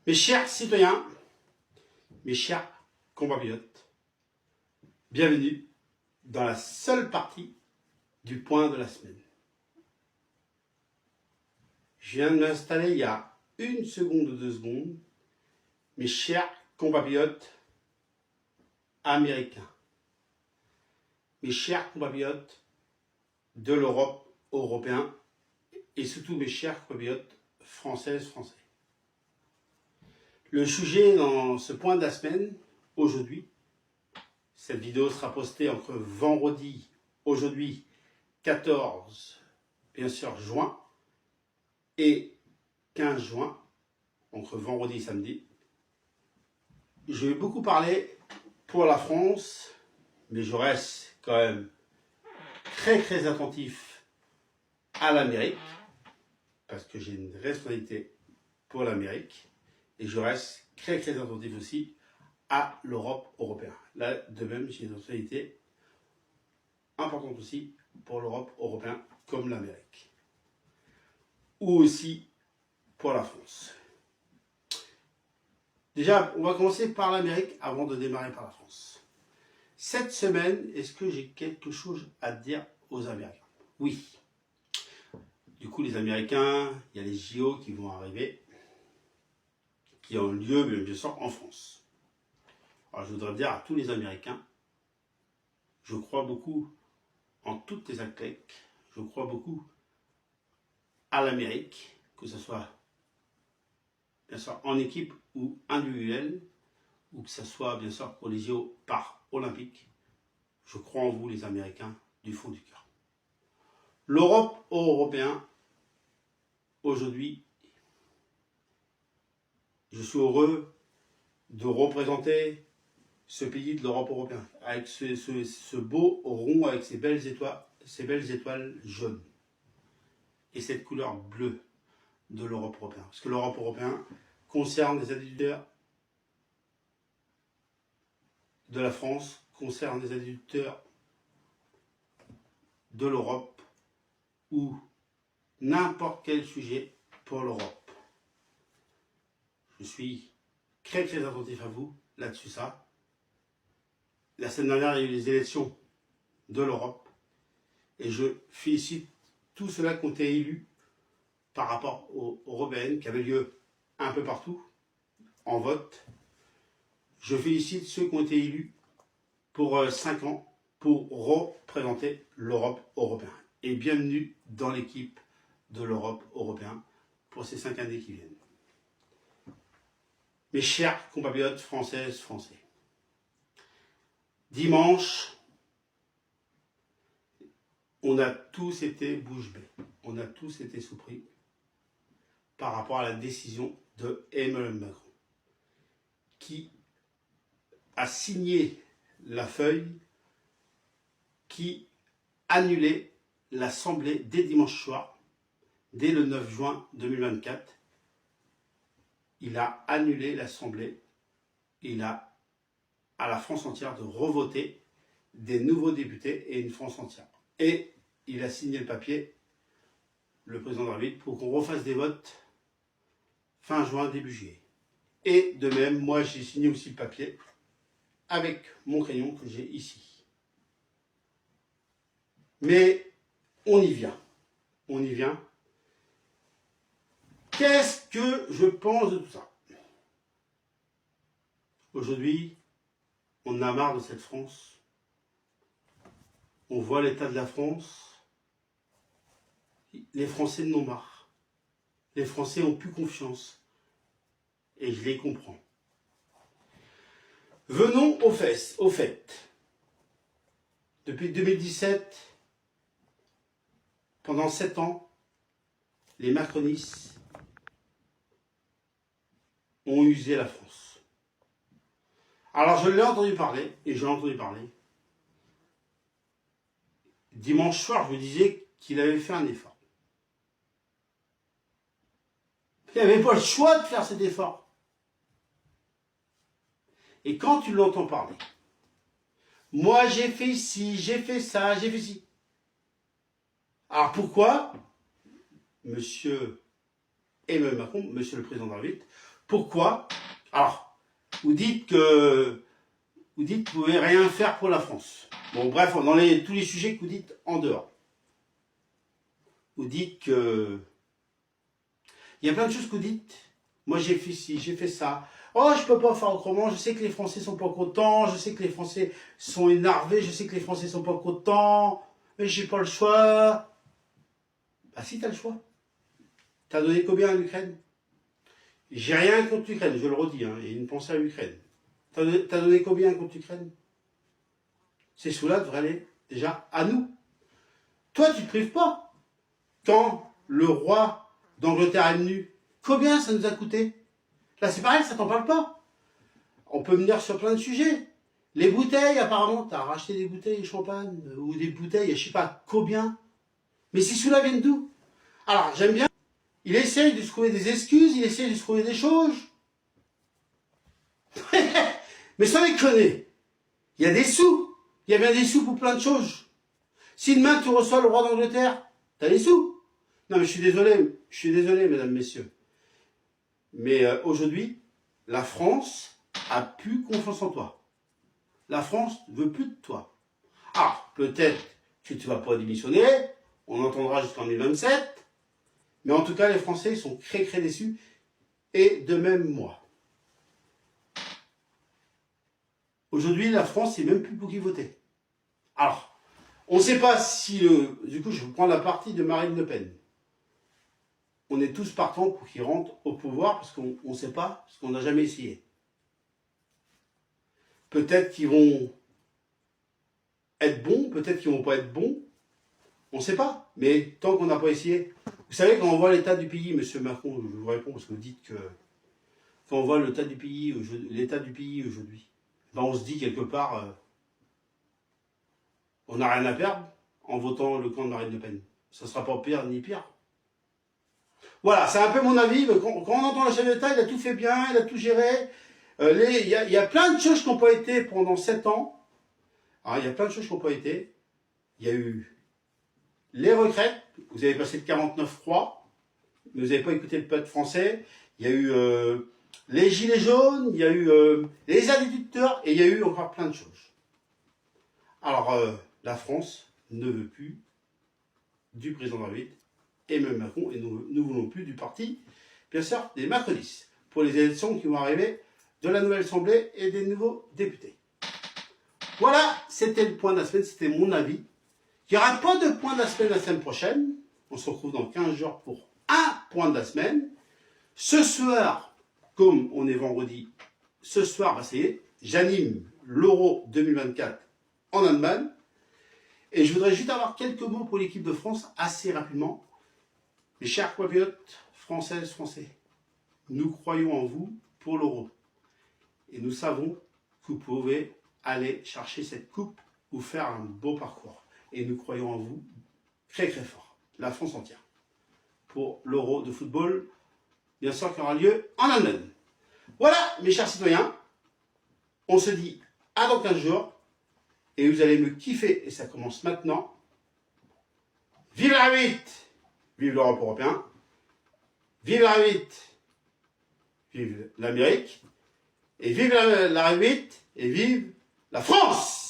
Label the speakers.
Speaker 1: Mes chers citoyens, mes chers compatriotes, bienvenue dans la seule partie du point de la semaine. Je viens de m'installer il y a 1 seconde ou 2 secondes. Mes chers compatriotes américains, mes chers compatriotes de l'Europe, européens, et surtout mes chers compatriotes françaises, français. Le sujet dans ce point de la semaine, aujourd'hui, cette vidéo sera postée entre vendredi, aujourd'hui 14, bien sûr, juin, et 15 juin, entre vendredi et samedi. Je vais beaucoup parler pour la France, mais je reste quand même très attentif à l'Amérique, parce que j'ai une responsabilité pour l'Amérique, et je reste très attentif aussi à l'Europe européenne. Là, de même, j'ai une responsabilité importante aussi pour l'Europe européenne, comme l'Amérique, ou aussi pour la France. Déjà, on va commencer par l'Amérique avant de démarrer par la France. Cette semaine, est-ce que j'ai quelque chose à dire aux Américains? Oui. Du coup, les Américains, il y a les JO qui vont arriver, qui ont lieu, bien sûr, en France. Alors, je voudrais dire à tous les Américains, je crois beaucoup en toutes les athlètes, je crois beaucoup à l'Amérique, que ce soit, bien sûr, en équipe ou individuelle, ou que ce soit, bien sûr, pour les JO paralympiques. Je crois en vous, les Américains, du fond du cœur. L'Europe européen, aujourd'hui, je suis heureux de représenter ce pays de l'Europe européenne, avec ce beau rond, avec ces belles étoiles jaunes, et cette couleur bleue de l'Europe européenne. Parce que l'Europe européenne concerne les agriculteurs de la France, concerne les agriculteurs de l'Europe, ou n'importe quel sujet pour l'Europe. Je suis très attentif à vous là-dessus. La semaine dernière, il y a eu les élections de l'Europe, et je félicite tous ceux-là qui ont été élus par rapport aux européennes qui avaient lieu un peu partout en vote. Je félicite ceux qui ont été élus pour 5 ans pour représenter l'Europe européenne. Et bienvenue dans l'équipe de l'Europe européenne pour ces 5 années qui viennent. Mes chers compatriotes françaises, français, dimanche, on a tous été bouche bée, on a tous été surpris par rapport à la décision de Emmanuel Macron, qui a signé la feuille qui annulait l'Assemblée dès dimanche soir, dès le 9 juin 2024. Il a annulé l'Assemblée, il a à la France entière de revoter des nouveaux députés et une France entière. Et il a signé le papier, le président de la République, pour qu'on refasse des votes fin juin, début juillet. Et de même, moi j'ai signé aussi le papier avec mon crayon que j'ai ici. Mais on y vient. On y vient. Qu'est-ce que je pense de tout ça? Aujourd'hui, on a marre de cette France. On voit l'état de la France. Les Français en ont marre. Les Français n'ont plus confiance. Et je les comprends. Venons au fait. Depuis 2017, pendant 7 ans, les macronistes ont usé la France. Alors je l'ai entendu parler, et j'ai entendu parler. Dimanche soir, je me disais qu'il avait fait un effort. Il n'avait pas le choix de faire cet effort. Et quand tu l'entends parler, moi j'ai fait ci, j'ai fait ça, j'ai fait ci. Alors pourquoi, monsieur Emmanuel Macron, monsieur le président de la République, Pourquoi? Alors, vous dites que vous pouvez rien faire pour la France. Bon, bref, dans tous les sujets que vous dites en dehors. Vous dites que... Il y a plein de choses que vous dites. Moi, j'ai fait ci, j'ai fait ça. Oh, je peux pas faire autrement. Je sais que les Français sont pas contents. Je sais que les Français sont énervés. Je sais que les Français sont pas contents. Mais j'ai pas le choix. Bah si, t'as le choix. T'as donné combien à l'Ukraine? J'ai rien contre l'Ukraine, je le redis. Hein, il y a une pensée à l'Ukraine. T'as donné combien contre l'Ukraine? Ces sous-là devraient aller déjà à nous. Toi, tu te prives pas. Quand le roi d'Angleterre est venu, combien ça nous a coûté? Là, c'est pareil, ça t'en parle pas. On peut venir sur plein de sujets. Les bouteilles, apparemment, tu as racheté des bouteilles de champagne ou des bouteilles, je sais pas combien. Mais ces sous-là viennent d'où? Alors, j'aime bien. Il essaye de se trouver des excuses, il essaye de se trouver des choses. Mais sans déconner, il y a des sous. Il y a bien des sous pour plein de choses. Si demain tu reçois le roi d'Angleterre, t'as des sous. Non mais je suis désolé mesdames, messieurs. Mais aujourd'hui, la France a plus confiance en toi. La France ne veut plus de toi. Ah, peut-être que tu ne vas pas démissionner, on entendra jusqu'en 2027, mais en tout cas les Français sont très déçus, et de même moi. Aujourd'hui, la France, c'est même plus pour qui voter. Alors, on ne sait pas si du coup, je vais prendre la partie de Marine Le Pen. On est tous partants pour qu'il rentre au pouvoir parce qu'on ne sait pas, parce qu'on n'a jamais essayé. Peut-être qu'ils vont être bons, peut-être qu'ils ne vont pas être bons. On ne sait pas. Mais tant qu'on n'a pas essayé. Vous savez, quand on voit l'état du pays, monsieur Macron, je vous réponds parce que vous dites que quand on voit l'état du pays aujourd'hui, ben on se dit quelque part, on n'a rien à perdre en votant le camp de Marine Le Pen. Ça ne sera pas pire ni pire. Voilà, c'est un peu mon avis. Quand on entend le chef d'État, il a tout fait bien, il a tout géré. Il y a plein de choses qui n'ont pas été pendant 7 ans. Alors, il y a plein de choses qui n'ont pas été. Il y a eu les retraites. Vous avez passé le 49.3, mais vous n'avez pas écouté le peuple français. Il y a eu les gilets jaunes, il y a eu les agriculteurs, et il y a eu encore plein de choses. Alors, la France ne veut plus du président de la République, et même Macron, et nous ne voulons plus du parti, bien sûr, des macronistes, pour les élections qui vont arriver de la nouvelle Assemblée et des nouveaux députés. Voilà, c'était le point de la semaine, c'était mon avis. Il n'y aura pas de point de la semaine prochaine. On se retrouve dans 15 jours pour un point de la semaine. Ce soir, comme on est vendredi, ce soir, bah, ça y est, j'anime l'Euro 2024 en Allemagne. Et je voudrais juste avoir quelques mots pour l'équipe de France, assez rapidement. Mes chers compatriotes françaises, français, nous croyons en vous pour l'Euro. Et nous savons que vous pouvez aller chercher cette coupe ou faire un beau parcours. Et nous croyons en vous très fort, la France entière, pour l'Euro de football, bien sûr, qui aura lieu en Allemagne. Voilà, mes chers citoyens, on se dit à dans 15 jours, et vous allez me kiffer, et ça commence maintenant. Vive la R8! Vive l'Europe européen! Vive la R8! Vive l'Amérique! Et vive la R8! Et vive la France!